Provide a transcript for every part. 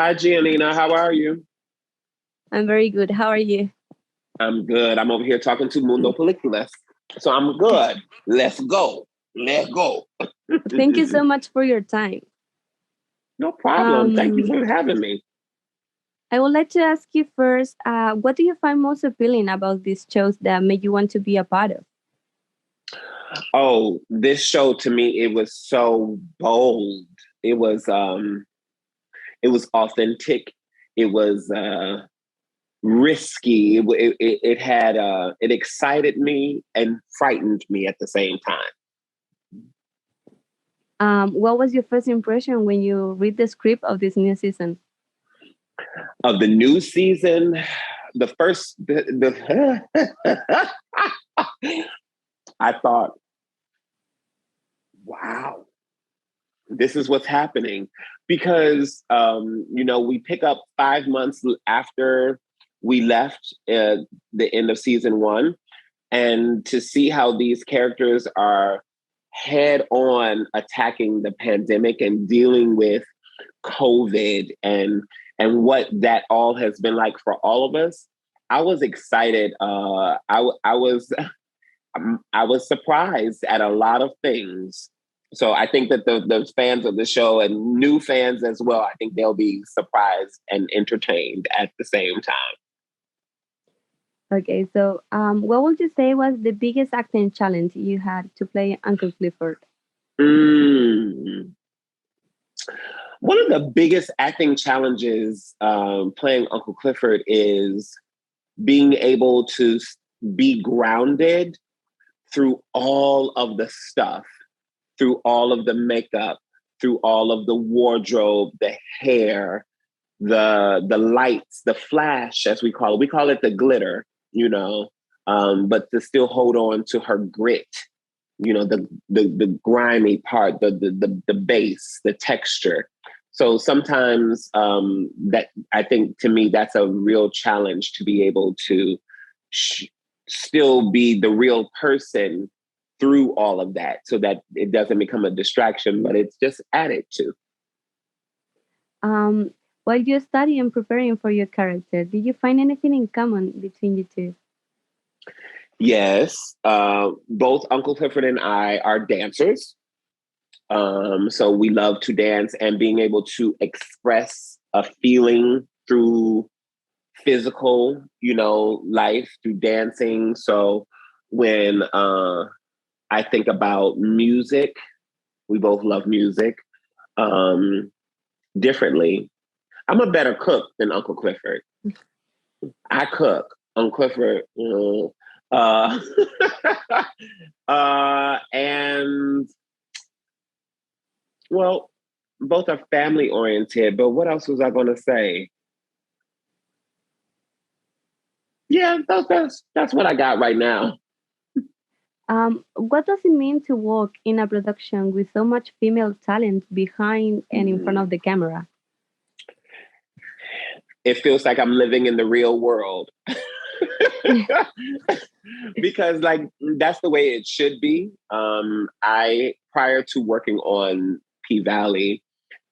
Hi, Giannina. How are you? I'm very good. How are you? I'm good. I'm over here talking to Mundo Películas. So I'm good. Let's go. Let's go. Thank you so much for your time. No problem. Thank you for having me. I would like to ask you first, what do you find most appealing about these shows that made you want to be a part of? Oh, this show to me, it was so bold. It was authentic. It was risky. It had it excited me and frightened me at the same time. What was your first impression when you read the script of this new season? Of the new season, the first, I thought, wow, this is what's happening. Because, we pick up 5 months after we left the end of season one. And to see how these characters are head on attacking the pandemic and dealing with COVID and what that all has been like for all of us, I was excited. I was surprised at a lot of things. So I think that the fans of the show and new fans as well, I think they'll be surprised and entertained at the same time. Okay, so what would you say was the biggest acting challenge you had to play Uncle Clifford? Mm. One of the biggest acting challenges playing Uncle Clifford is being able to be grounded through all of the stuff, through all of the makeup, through all of the wardrobe, the hair, the lights, the flash, as we call it. We call it the glitter, but to still hold on to her grit, the grimy part, the base, the texture. So sometimes that I think to me that's a real challenge to be able to still be the real person through all of that, so that it doesn't become a distraction, but it's just added to. While you study and preparing for your character, did you find anything in common between you two? Yes, both Uncle Clifford and I are dancers. So we love to dance, and being able to express a feeling through physical, life through dancing. So when I think about music, we both love music differently. I'm a better cook than Uncle Clifford. I cook. Uncle Clifford, and well, both are family oriented, but what else was I going to say? Yeah, that's what I got right now. What does it mean to work in a production with so much female talent behind and in front of the camera? It feels like I'm living in the real world. Because that's the way it should be. I, prior to working on P-Valley,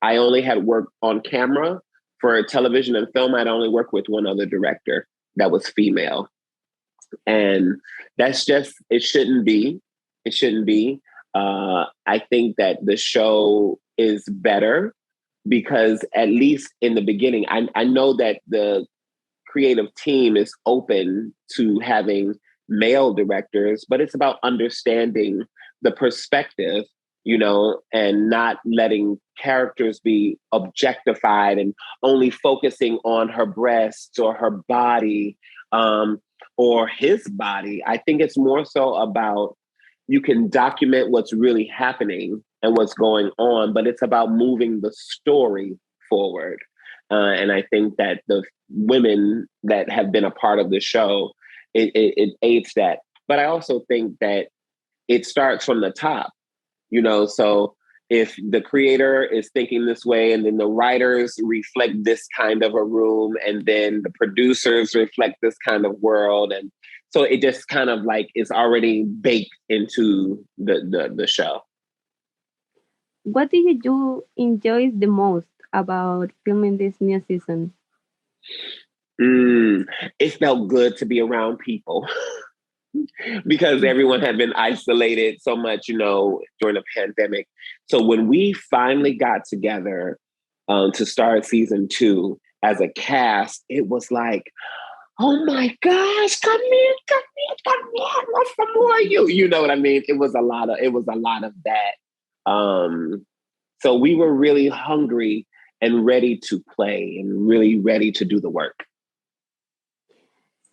I only had worked on camera. For television and film, I'd only worked with one other director that was female. And that's just, it shouldn't be. It shouldn't be. I think that the show is better because at least in the beginning, I know that the creative team is open to having male directors, but it's about understanding the perspective, and not letting characters be objectified and only focusing on her breasts or her body or his body. I think it's more so about you can document what's really happening and what's going on, but it's about moving the story forward. And I think that the women that have been a part of the show, it aids that. But I also think that it starts from the top, so if the creator is thinking this way and then the writers reflect this kind of a room and then the producers reflect this kind of world. And so it just kind of is already baked into the show. What do you enjoy the most about filming this new season? It felt good to be around people because everyone had been isolated so much, during the pandemic. So when we finally got together to start season 2 as a cast, it was like, oh my gosh, come in, I want some more of you. You know what I mean? It was a lot of that. So we were really hungry and ready to play and really ready to do the work.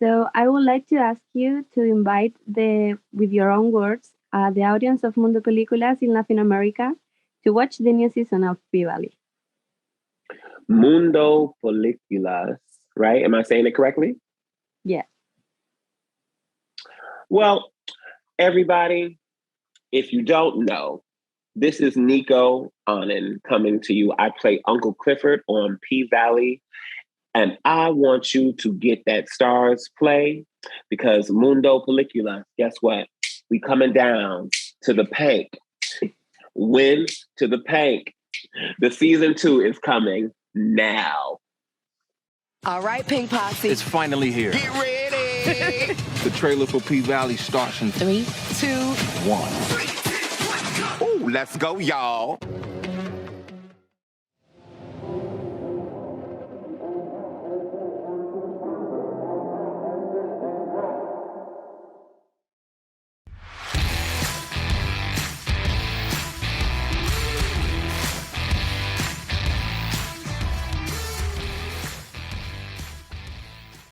So I would like to ask you to invite with your own words, the audience of Mundo Películas in Latin America to watch the new season of P-Valley. Mundo Películas, right? Am I saying it correctly? Yeah. Well, everybody, if you don't know, this is Nicco Annan coming to you. I play Uncle Clifford on P-Valley. And I want you to get that Starzplay because Mundo Película, guess what? We coming down to the Pank. When? To the Pank. The season 2 is coming now. All right, Pink Posse. It's finally here. Get ready. The trailer for P-Valley starts in 3, 2, 1. Ooh, let's go, y'all.